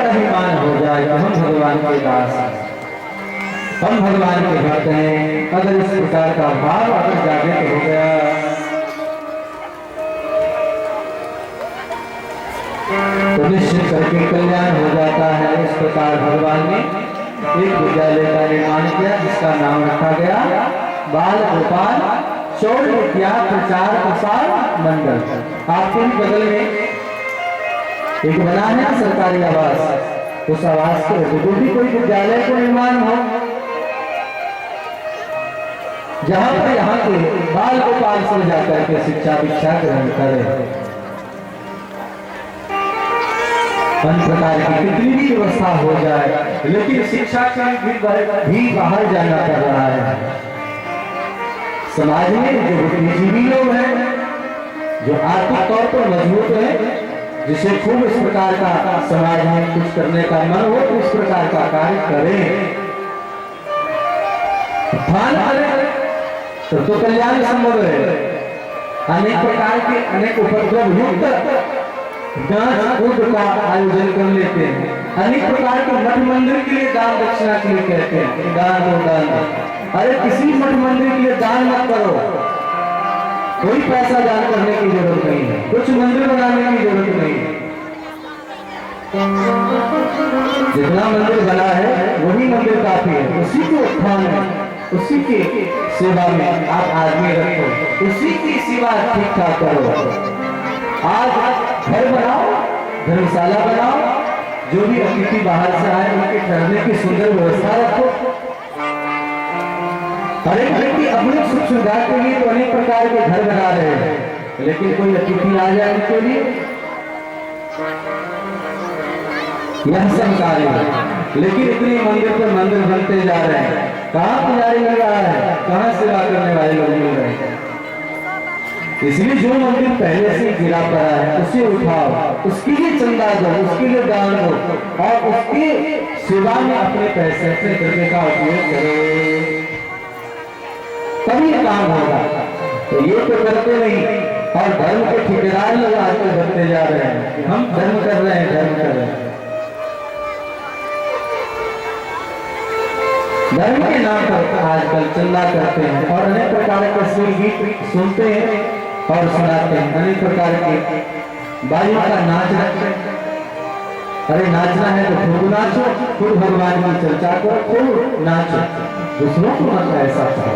अभिमान हो जाए कि हम भगवान के दास हैं, हम भगवान के भक्त हैं, अगर इस प्रकार का भाव अगर जागृत हो गया तो निश्चित करके कल्याण हो जाता है। इस प्रकार भगवान ने एक विद्यालय का निर्माण किया जिसका नाम रखा गया बाल गोपाल चौड़ विद्या प्रचार प्रसार मंडल। आपके भी बगल में एक बना है सरकारी आवास, उस आवास के जो भी कोई विद्यालय को निर्माण हो जहां पर यहाँ के बाल गोपाल से जाकर के शिक्षा दीक्षा ग्रहण करें। अन्य प्रकार की कितनी भी व्यवस्था हो जाए लेकिन शिक्षा के भी बाहर जाना पड़ रहा है। समाज में जो बुद्धिजीवी लोग हैं, जो आर्थिक तौर पर मजबूत हैं, जिसे खूब इस प्रकार का समाज में कुछ करने का मन हो तो इस प्रकार का कार्य करें, तो कल्याण संभव है। अनेक प्रकार के अनेक उपद्रव युक्त जांच कूद का आयोजन कर लेते हैं, अनेक प्रकार के मठ मंदिर के लिए दान दक्षिणा के लिए कहते हैं दान दो दान दो। अरे किसी मठ मंदिर के लिए दान मत करो, कोई पैसा दान करने की जरूरत नहीं है, कुछ मंदिर बनाने की जरूरत नहीं है। जितना मंदिर बना है वही मंदिर काफी है, उसी के उत्थान में उसी के सेवा में आप आदमी रखो, उसी की सेवा ठीक ठाक करो। आज घर बनाओ, धर्मशाला बनाओ, जो भी अतिथि बाहर से आए उनके ठहरने की सुंदर व्यवस्था रखो। हर एक व्यक्ति अपनी सुख सुविधा के लिए तो अनेक प्रकार के घर बना रहे हैं, लेकिन कोई अतिथि आ जाए उनके लिए यह सब कार्य है। लेकिन इतने मंदिर पर मंदिर बनते जा रहे हैं, कहाँ पुजारी लग रहा है, कहाँ सेवा करने वाले लोग मिल रहे हैं। इसलिए जो मंदिर पहले से गिरा पड़ा है उसे उठाओ, उसके लिए चंदा दो, उसके लिए दान दो और उसके सेवा में अपने पैसे अपने द्रव्य का उपयोग करो, तभी काम होगा। तो ये तो करते नहीं और धर्म के ठेकेदार लोग आजकल बनते जा रहे हैं, हम धर्म कर रहे हैं, धर्म कर रहे हैं। धर्म के नाम पर आजकल चंदा करते हैं और अनेक प्रकार के अश्लील गीत सुनते हैं और सुनाते हैं, अनेक प्रकार के बालियों का नाच रखते हैं। अरे नाचना है तो खुद नाचो, खुद भगवान की चर्चा करो, खुद नाचो, दूसरों को मत ऐसा करो,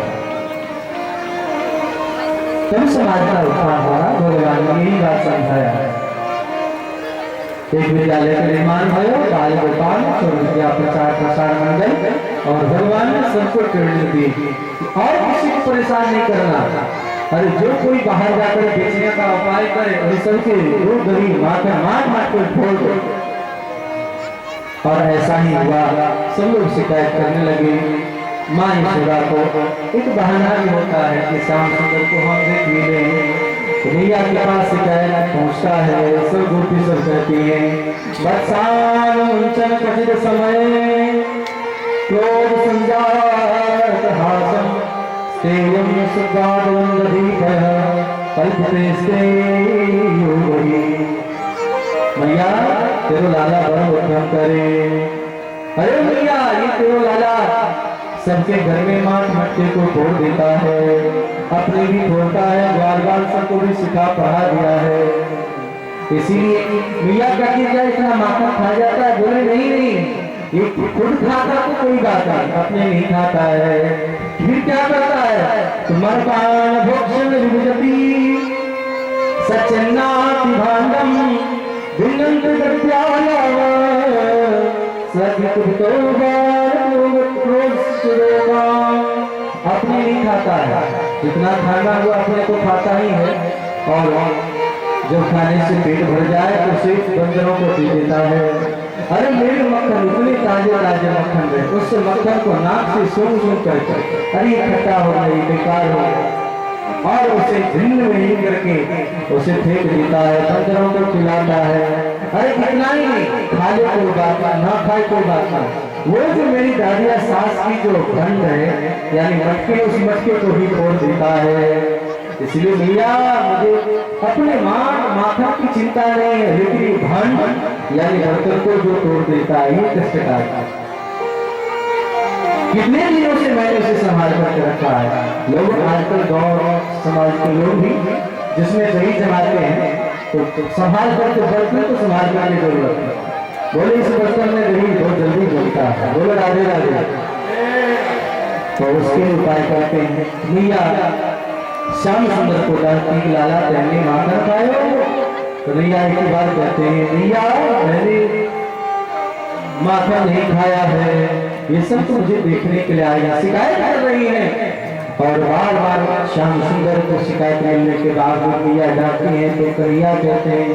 तब समाज का उत्थान होगा। भगवान ने यही बात समझाया है। एक विद्यालय का निर्माण भयो बाल गोपाल चौड़ विद्या प्रचार प्रसार मंडल और भगवान ने सबको ट्रेनिंग दी और किसी को परेशान नहीं करना। अरे जो कोई बाहर जाकर बेचने का उपाय करे और सबके दो गरीब मार को फोड़ दो। और ऐसा ही हुआ, सब लोग शिकायत करने लगे माँ यशोदा को। एक बहाना भी होता है कि श्याम सुंदर को हम देख मिले, भैया के पास शिकायत पहुँचता है, सब गोपी सब कहती है बत्सान उंचन कचित समय क्रोध संजात हासम तेवम सुगादं दधीकः कल्पतेस्ते योगी। मैया तेरो लाला बड़ा उत्तम करे। अरे मैया ये तेरो लाला सबके घर में माट मटके को तोड़ देता है, अपने भी तोड़ता है, ग्वाल बाल सबको भी सिखा पढ़ा दिया है। इसीलिए मैया कहती है इतना माखन खा जाता है। बोले नहीं नहीं, ये खुद खाता तो कोई बात नहीं, अपने नहीं खाता है। फिर क्या करता है, मर्पान भोक्षण विभजति सच्चन्नाति भांडम भिन्नंत गत्यालव सद्विकुतो अपने नहीं खाता है, जितना खाना हुआ अपने को खाता ही है और जब खाने से पेट भर जाए तो सिर्फ बंदरों को दे देता है। अरे मेरे मक्खन इतने ताजे ताजे मक्खन है, उससे मक्खन को नाक से सूंघ सूंघ कर अरे खट्टा हो गई, बेकार हो गया और उसे भिन्न में ही करके उसे फेंक देता है, बंदरों को खिलाता है। अरे इतना ही नहीं, खा ले कोई बात ना खाए कोई बात ना। वो जो मेरी दादी सास की जो खंड है यानी मटके, उस मटके को भी तोड़ देता है। इसलिए मैया मुझे अपने माथा की चिंता नहीं है, लेकिन ये भंड यानी बर्तन को जो तोड़ देता है ये कष्टकार है। कितने दिनों से मैंने उसे संभाल करके रखा है। लोग आजकल गांव समाज के लोग भी जिसमें दही जमाते हैं तो संभाल करके बर्तन को संभाल करने की जरूरत है। बोले इस बर्तन में दही बहुत जल्दी जमता है, बोले राधे राधे, तो उसके उपाय करते हैं। मैया श्याम सुंदर को डांटती कि लाला पहले माखन खायो, तो मैया एक बार कहते हैं मैया मैंने माखन नहीं खाया है, ये सब तो मुझे देखने के लिए आया, शिकायत कर रही है। और बार बार श्याम सुंदर को शिकायत मिलने के बाद मैया डांटती है तो कन्हैया कहते हैं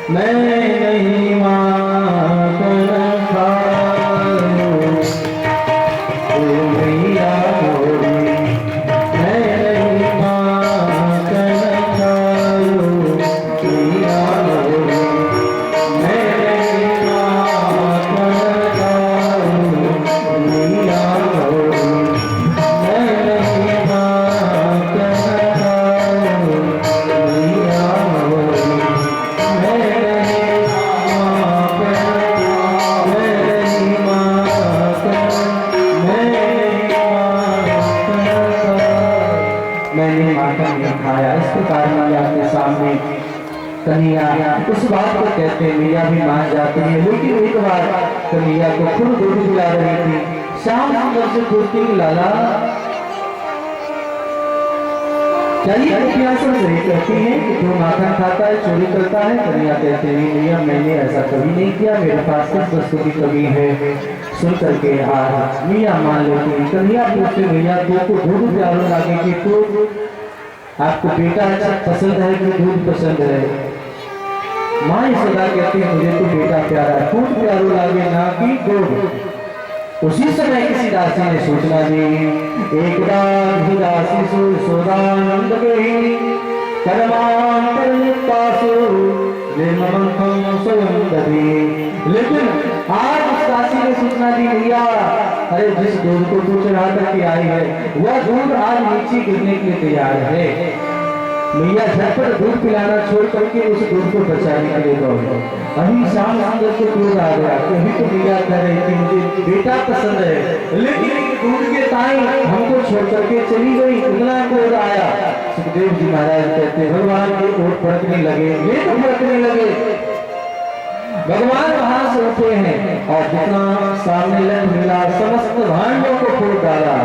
मैं नहीं माखन खायो मैया कन्हैया उस बात को कहते हैं। मैया भी मान जाती है, लेकिन एक बार कन्हैया को खुद दूध पिला रही थी। श्याम सुंदर से पूछती कि लाला क्या ये गोपियां सब सही कहती हैं कि जो माखन खाता है चोरी करता है? कन्हैया कहते हैं मैया मैंने ऐसा कभी नहीं किया, मेरे पास किस वस्तु की कमी है। सुन करके आज मैया मान लेती है। कन्हैया पूछते मैया को दूध प्यारो लागे कि तो आपको बेटा अच्छा पसंद है कि दूध पसंद है? माँ सदा कहती है मुझे तो बेटा प्यारा है, दूध प्यारो लागे ना कि दूध। उसी समय किसी दासी ने सूचना दी एक बार दासी सोदानंद गई कर्मांतर लेकिन आज उस दासी ने सूचना दी भैया अरे जिस दूध को तू चढ़ा करके आई है वह दूध आज नीचे गिरने के लिए तैयार है। मैया झटपट दूध पिलाना छोड़ करके उस दूध को बचाने के लिए दौड़ी। अभी श्याम सुंदर को दूध आ गया, कभी तो मैया कह रही थी मुझे बेटा पसंद है, लेकिन दूध के ताई हमको छोड़ करके चली गई। इतना क्रोध आया। सुखदेव जी महाराज कहते भगवान के ओर फड़कने लगे, ये तो फड़कने लगे। भगवान वहां से उठे हैं और जितना सामने लग मिला समस्त भांडों को फोड़ डाला।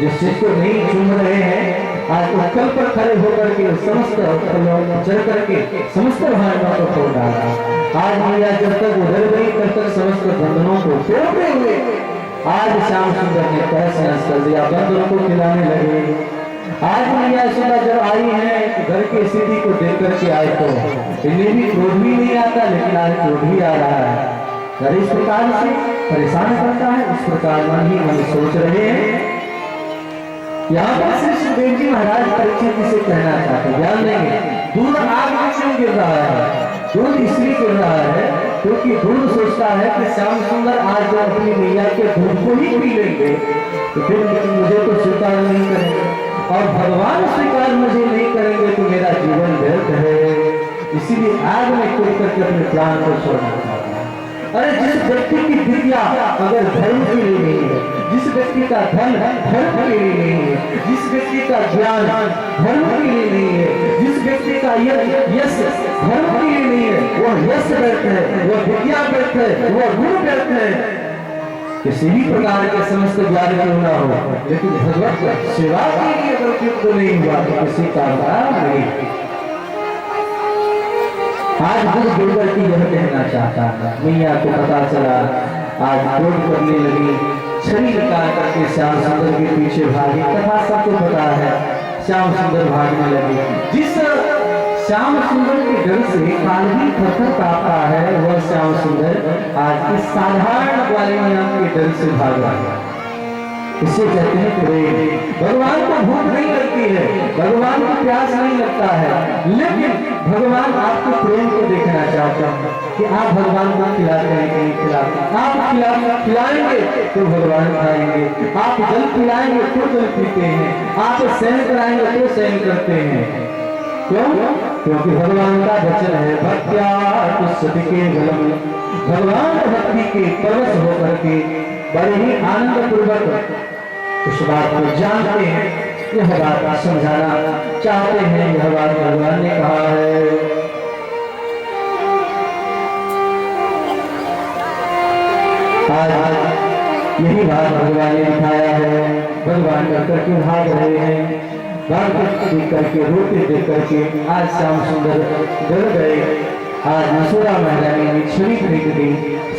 जिस चीज को नहीं चूम रहे हैं आज उत्कल पर खड़े होकर के समस्त चल करके समस्त भांडों को फोड़ डाला। आज मैया जब तक उधर गई तब तक समस्त बंधनों को तोड़ते हुए आज श्याम सुंदर ने तहस नहस कर दिया, बंदरों को खिलाने लगे। आज मैया यशोदा जब आई है घर की स्थिति को देख करके आए तो इन्हें भी क्रोध भी नहीं आता, लेकिन आज क्रोध भी आ रहा है। घर इस प्रकार से परेशान करता है, इस प्रकार मन ही मन सोच रहे हैं। यहाँ पर श्री सुखदेव जी महाराज परीक्षित से कहना चाहते हैं, ध्यान देंगे दूध आग में क्यों गिर रहा है? दूध इसलिए गिर रहा है क्योंकि दूध सोचता है कि श्याम सुंदर आज जब अपनी मैया के दूध को ही पी लेंगे तो फिर मुझे तो स्वीकार नहीं करेंगे और भगवान स्वीकार मुझे नहीं करेंगे तो मेरा जीवन व्यर्थ है। इसीलिए आग में कूद करके अपने प्राण को छोड़ना चाहता है। अरे जिस व्यक्ति की विद्या अगर धर्म के लिए नहीं है, जिस व्यक्ति का धन धर्म के लिए नहीं है, जिस व्यक्ति का ज्ञान धर्म के लिए नहीं है, जिस व्यक्ति का यश धर्म के लिए नहीं है, वह यश व्यर्थ है, वह विद्या व्यर्थ है, वह गुण व्यर्थ है। किसी भी प्रकार के समस्त ज्ञान क्यों ना हो, लेकिन भगवत सेवा के लिए अगर उपयुक्त नहीं हुआ तो किसी काम का नहीं। आज गुरु गुरुवर की यह कहना चाहता है। मैया को पता चला, आज क्रोध करने लगी, शरीर काट करके श्याम सुंदर के पीछे भागी। कथा सबको पता है, श्याम सुंदर भागने लगे। जिस श्याम सुंदर के डर से काली पत्थर काटता है वह श्याम सुंदर आज इस साधारण ग्वालिया के डर से भाग रहा है। इसे कहते हैं प्रेम। भगवान को भूख नहीं लगती है, भगवान को प्यास नहीं लगता है, लेकिन भगवान आपके प्रेम को देखना चाहते हैं कि आप भगवान को खिलाते हैं कि नहीं खिलाते। आप खिलाएंगे तो भगवान खाएंगे, आप जल पिलाएंगे तो जल पीते हैं, आप सहन कराएंगे तो सहन करते हैं। क्यों? क्योंकि भगवान का वचन है भक्त्या तुष्यति केवलम। भगवान भक्ति के परवश होकर के बड़े ही आनंद पूर्वक उस बात को जानते हैं, यह बात समझाना चाहते हैं। यह बात भगवान ने कहा है। आज यही बात भगवान ने दिखाया है। भगवान डॉक्टर क्यों भाग रहे हैं, देख करके रोते देख करके आज श्याम सुंदर डर गए। आज मसूरा महारानी ने छुरी खरीद दी,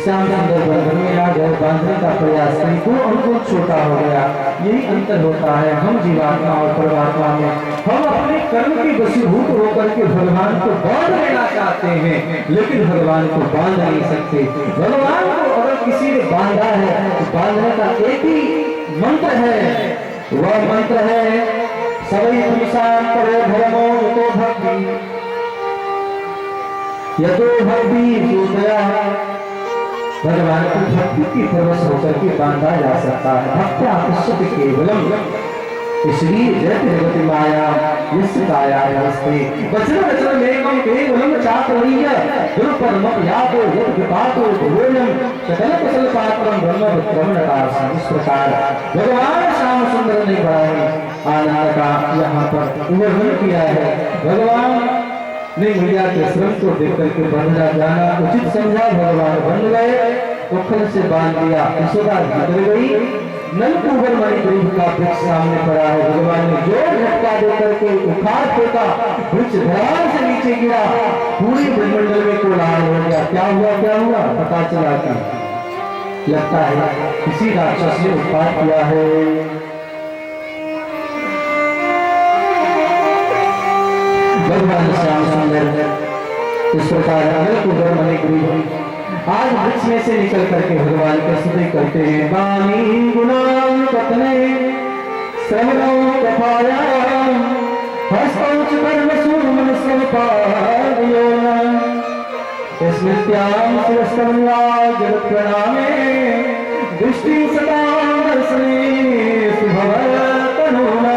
श्याम सुंदर बंधन में आ गए, बांधने का प्रयास करी तो उनको छोटा हो गया। यही अंतर होता है हम जीवात्मा और परमात्मा में। हम अपने कर्म की वशीभूत होकर के भगवान को बांध लेना चाहते हैं, लेकिन भगवान को बांध नहीं सकते। भगवान को अगर किसी ने बांधा है तो बांधने का एक ही मंत्र है, वह मंत्र है सवै पुरुषान् परो धर्मो यतो भक्ति यतो भक्ति सूदया। भगवान की भक्ति की परवश होकर के बांधा जा सकता है। भक्त्या तुष्यति केवलम, इसलिए जयति जगति माया यस्य काया नमस्ते। वचन वचन मेकम केवलम चातुर्य दुर्परमप यातो यत् विपातो भोजन सकल कुशल पात्रम ब्रह्म विक्रम नकार। इस प्रकार भगवान श्याम सुंदर ने बड़ा आनंद का यहाँ पर वर्णन किया है। भगवान ने मैया के श्रम को देख करके बंधना जाना उचित समझा। भगवान बंध गए, उखल से बांध दिया, यशोदा भीतर गई। नलकुबर मणिग्रीव का वृक्ष सामने पड़ा है। भगवान ने जोर झटका देकर के उखाड़ फेंका, वृक्ष धराम से नीचे गिरा, पूरे ब्रह्मंडल में कोलाहल हो गया। क्या हुआ क्या हुआ पता चला कि लगता है किसी राक्षस ने उत्पात किया है। भगवान श्याम सुंदर इस प्रकार नलकुबर मणिग्रीव आज वृक्ष में से निकल करके भगवान का स्तुति करते हैं। वाणी गुणां कथने श्रवणो कपायां हस्तौ च कर्मसु मनस्समपादयोना स्मृत्यां शिरस्तमला जगत् प्रणामे दृष्टि सदा दर्शने सुभवतनुना।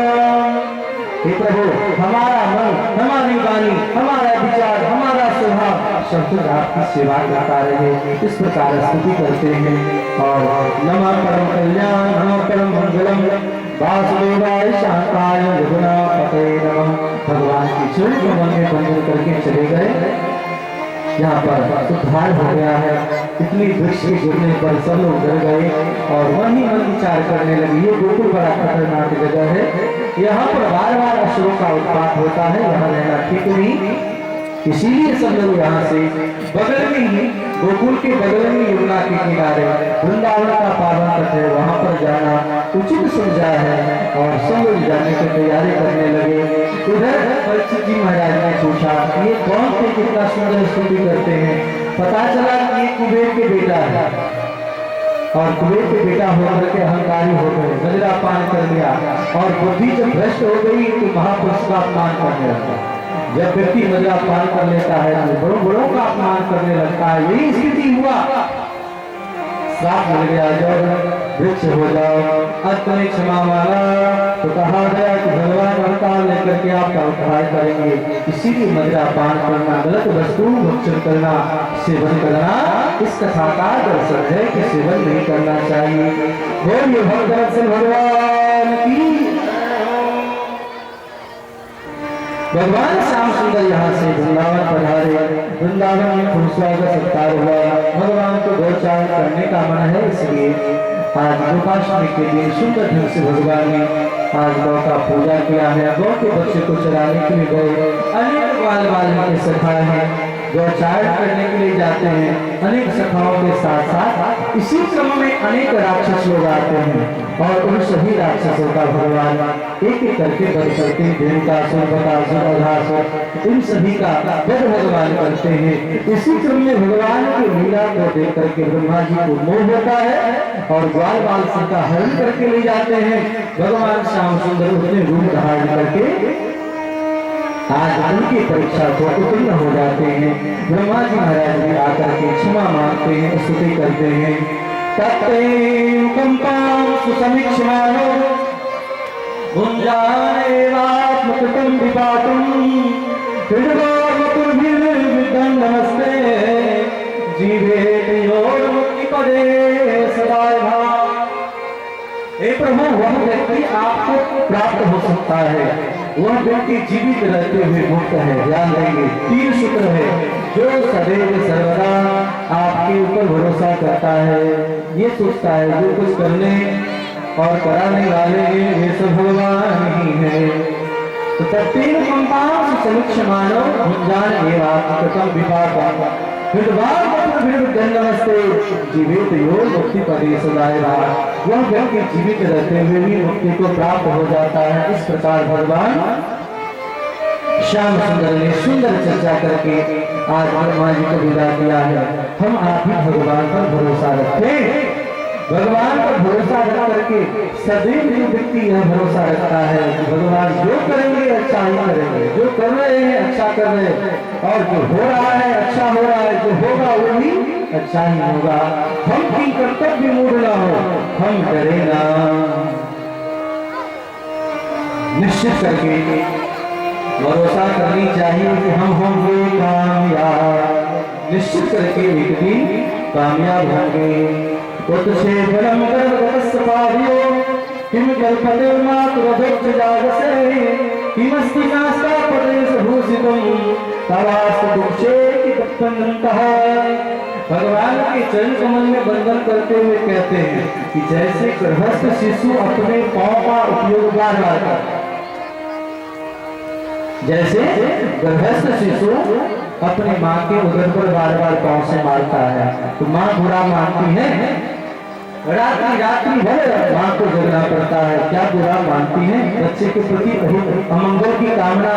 हे प्रभु, हमारा मन, हमारी वाणी, हमारा विचार, हमारा स्वभाव सब कुछ आपकी सेवा करता रहे। इस प्रकार स्तुति करते हैं। और नमः परम कल्याण नमः परम मंगलम वासुदेवाय शांताय रघुनाथपते नमः। भगवान की चरण कमल में बंधन करके चले गए। यहाँ पर उद्धार हो गया है। इतनी वृक्ष के गिरने पर सब लोग डर गए और मन ही मन विचार करने लगे ये बिल्कुल बड़ा खतरनाक जगह है, यहाँ पर बार बार असुरों का उत्पात होता है, यहाँ रहना ठीक नहीं। इसीलिए सब लोग यहाँ से बगल में ही गोकुल के बगल में यमुना के किनारे वृंदावन का पावन तट है, वहाँ पर जाना उचित समझा है। और सब लोग जाने की तैयारी करने लगे। उधर परीक्षित जी महाराज ने पूछा ये कौन थे कितना सुंदर स्तुति करते हैं। पता चला कि ये कुबेर के बेटा है और कुबेर के बेटा होकर के अहंकारी हो गए, गजरा पान कर लिया और बुद्धि जब भ्रष्ट हो गई तो महापुरुष का अपमान करने लगा। जब व्यक्ति गजरा पान कर लेता है तो बड़ों बड़ों का अपमान करने लगता है। यही स्थिति हुआ, श्राप मिल गया जब वृक्ष हो जाओ अतने क्षमा मांगा तो कहा गया कि भगवान अवतार लेकर के आपका उद्धार करेंगे। इसीलिए मदिरा पान करना, गलत वस्तु भक्षण करना, सेवन करना इस कथा का दर्शन है कि सेवन नहीं करना चाहिए। बोलिए भगवान भगवान की। भगवान श्याम सुंदर यहाँ से वृंदावन पधारे। वृंदावन में खूब स्वागत सत्कार हुआ। भगवान को गौचारण करने का मन है, इसलिए आज गोपाष्टमी के दिन सुंदर ढंग से भगवान ने आज गौ का पूजा किया है। गौ के बच्चे को चराने के लिए गए। अनेक बाल बालिका के सखा हैं, गौचारण करने के लिए जाते हैं। अनेक सखाओं के साथ साथ इसी क्रम में अनेक राक्षस लोग आते हैं और उन सभी राक्षसों का भगवान एक एक करके वध करते हैं। धेनुकासुर, बकासुर, अघासुर, इन सभी का वध भगवान करते हैं। इसी क्रम में भगवान की लीला को देख करके ब्रह्मा जी को मोह होता है और ग्वाल बाल का हरण करके ले जाते हैं। भगवान श्याम सुंदर अपने रूप धारण करके आज उनकी परीक्षा को उत्तीर्ण हो जाते हैं। ब्रह्मा जी महाराज भी आकर के क्षमा मांगते हैं, स्तुति करते हैं। तत्ते कंपां सुसमीक्षमानो भुञ्जानेवात्मकृतं विपाकं हृदयवपुर्भिर्विद्धं नमस्ते जीवेतयोर्मुक्तिपदे सदाय भाव। हे प्रभु, वह व्यक्ति आपको प्राप्त हो सकता है, वह व्यक्ति जीवित रहते हुए मुक्त है। ध्यान देंगे, 3 सूत्र है। जो सदैव सर्वदा आपके ऊपर भरोसा करता है, ये सोचता है जो कुछ करने और कराने वाले ये सब भगवान ही है। तो तत्तीन कंपां समीक्षमानो भुञ्जान एवात्मकृतं विपाकं नमस्ते जीवित योग मुक्ति पदे सदाय भाव। वह व्यक्ति जीवित रहते हुए भी मुक्ति को प्राप्त हो जाता है। इस प्रकार भगवान श्याम सुंदर ने सुंदर चर्चा करके आज ब्रह्मा जी को विदा किया है। हम आप ही भगवान पर भरोसा रखें। भगवान पर भरोसा रख करके सदैव जो व्यक्ति यह भरोसा रखता है कि भगवान जो करेंगे अच्छा ही करेंगे, जो कर रहे हैं अच्छा कर रहे हैं, और जो हो रहा है अच्छा हो रहा है, जो होगा वो भी अच्छा ही होगा। हम की कर्तव्य मूड ना हो, हम डरे ना। निश्चित करके भरोसा करनी चाहिए कि हम होंगे कामयाब। निश्चित करके एक दिन कामयाब होंगे। उत्से परम गर्भस्पादियो किम कल्पते मातुरधोक्ष जागसे किमस्ति नास्ता पदेश भूषितम तवास्तु दुक्षे की तप्तंगंतः। भगवान के चरण कमल में बंधन करते हुए कहते हैं कि जैसे गर्भस्थ शिशु अपने पांव का उपयोग बार बार करता है, जैसे गर्भस्थ शिशु अपने माँ के उदर पर बार बार पांव से मारता है, तो माँ बुरा मानती है। रात्रि भर माँ को जगना पड़ता है, क्या बुरा मानती है? बच्चे के प्रति अमंगल की कामना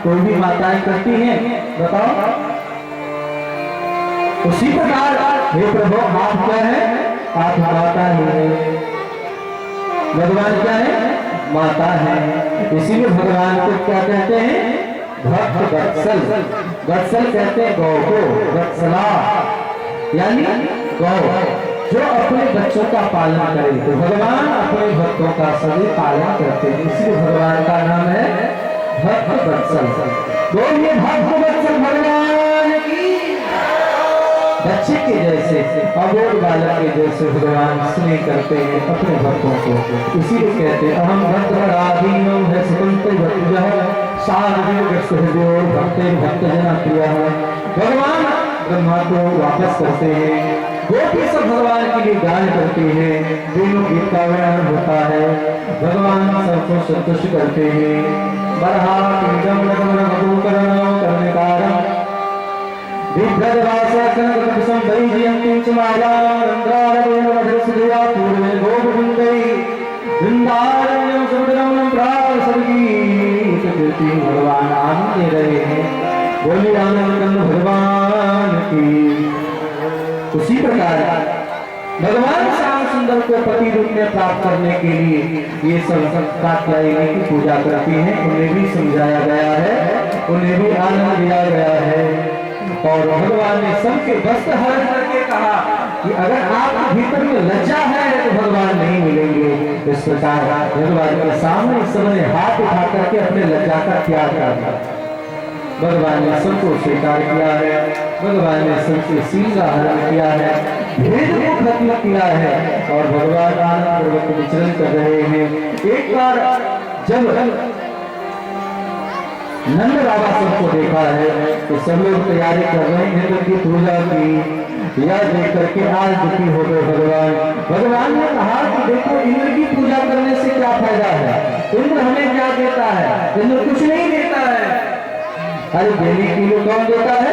कोई भी माताएं करती हैं, बताओ। उसी प्रकार हे प्रभु, आप क्या है? आप माता है। भगवान क्या है? माता है। इसीलिए भगवान को क्या कहते हैं? भक्त वत्सल। वत्सल कहते हैं गौ को, वत्सला यानी गौ जो अपने बच्चों का पालन करे। तो भगवान अपने भक्तों का सभी पालन करते हैं, इसलिए भगवान का नाम है भक्त वत्सल। बोलिए भक्त वत्सल भगवान की। बच्चे के जैसे, अबोध बालक के जैसे भगवान स्नेह करते हैं अपने भक्तों को। इसीलिए कहते हैं अहम भक्त बड़ाधीनो है स्वतंत्र भक्त भक्ते भक्त जना प्रिय। भगवान ब्रह्मा को वापस करते हैं, गोपी सब भगवान के लिए गान करते हैं, दोनों गीत का वर्णन होता है। भगवान सबको संतुष्ट करते हैं। बरहा पीडम लगन मधुकरण कर्णकारम विभ्रदवासकन कृतसं वैजयन्तीं च मालां रंध्रारवेण मधुरसुधया पूर्वे गोविंदै वृंदारण्यं समुद्रं प्रासर्गीत कीर्ति। भगवान आनंद दे रहे हैं। बोलिए आनंद कंद भगवान की। उसी प्रकार भगवान श्याम सुंदर को पति रूप में प्राप्त करने के लिए ये सब कात्यायनी की पूजा करती हैं। उन्हें भी समझाया गया है, उन्हें भी आनंद दिया गया है। और भगवान ने सबके वस्त्र हरण करके कहा कि अगर आपके भीतर में लज्जा है तो भगवान नहीं मिलेंगे। इस प्रकार भगवान के सामने सबने हाथ उठा करके अपने लज्जा का त्याग कर दिया। भगवान ने सबको स्वीकार किया है, भगवान ने सबसे सील का हरण किया है, भेद को खत्म किया है और भगवान आनंद पूर्वक विचरण कर रहे हैं। एक बार जब नंद बाबा सबको देखा है तो सब लोग तैयारी कर रहे हैं इंद्र की पूजा की। यह देख करके आज दुखी हो गए भगवान। भगवान ने कहा कि देखो इंद्र की पूजा करने से क्या फायदा है, इंद्र हमें क्या देता है? इंद्र कुछ नहीं देता है। अरे देने के लिए कौन देता है?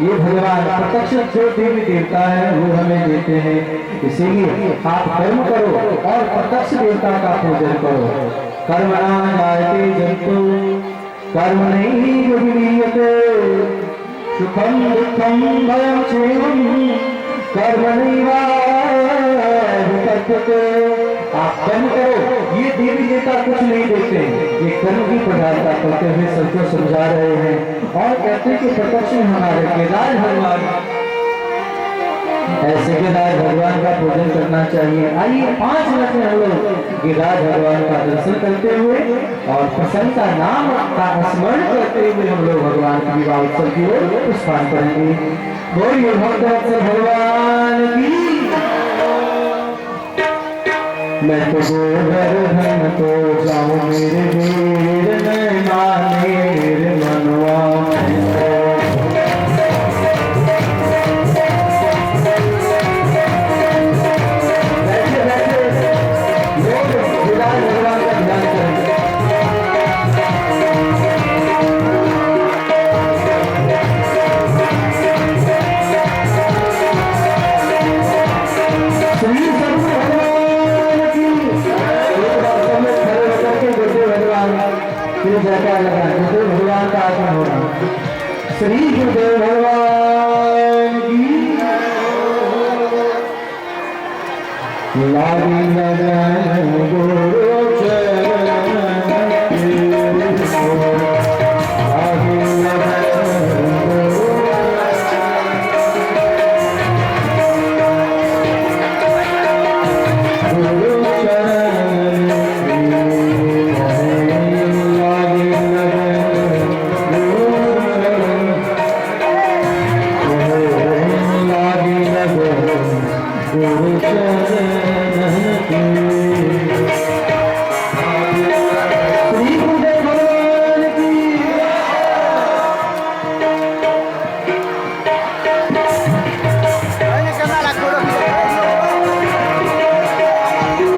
ये भगवान प्रत्यक्ष जो देवी देवता है वो हमें देते हैं। इसीलिए आप कर्म करो और प्रत्यक्ष देवता का पूजन करो। कर्मणा जायते जंतु कर्मणैव विलीयते सुखम दुखम भयं क्षेमं कर्मणैवाधिपत्यते। आप कर्म करो, ये देवी देवता कुछ नहीं देते, ये कर्म की प्रधानता करते हुए सबको समझा रहे हैं और कहते हैं कि प्रत्यक्ष में हमारे केदार भगवान, ऐसे केदार भगवान का पूजन करना चाहिए। आइए 5 मिनट में हम लोग केदार भगवान का दर्शन करते हुए और प्रसन्न का नाम का स्मरण करते हुए हम लोग भगवान के विवाह उत्सव की ओर पुष्पान करेंगे। बोलिए भक्तवत्सल भगवान की। मैं तो गोवर्धन को जाऊं मेरे वीर मैं माने मेरे मनवा भगवान का आगमन हो रहा। श्री गुरुदेव भगवान की लागी लगन गुरु चरण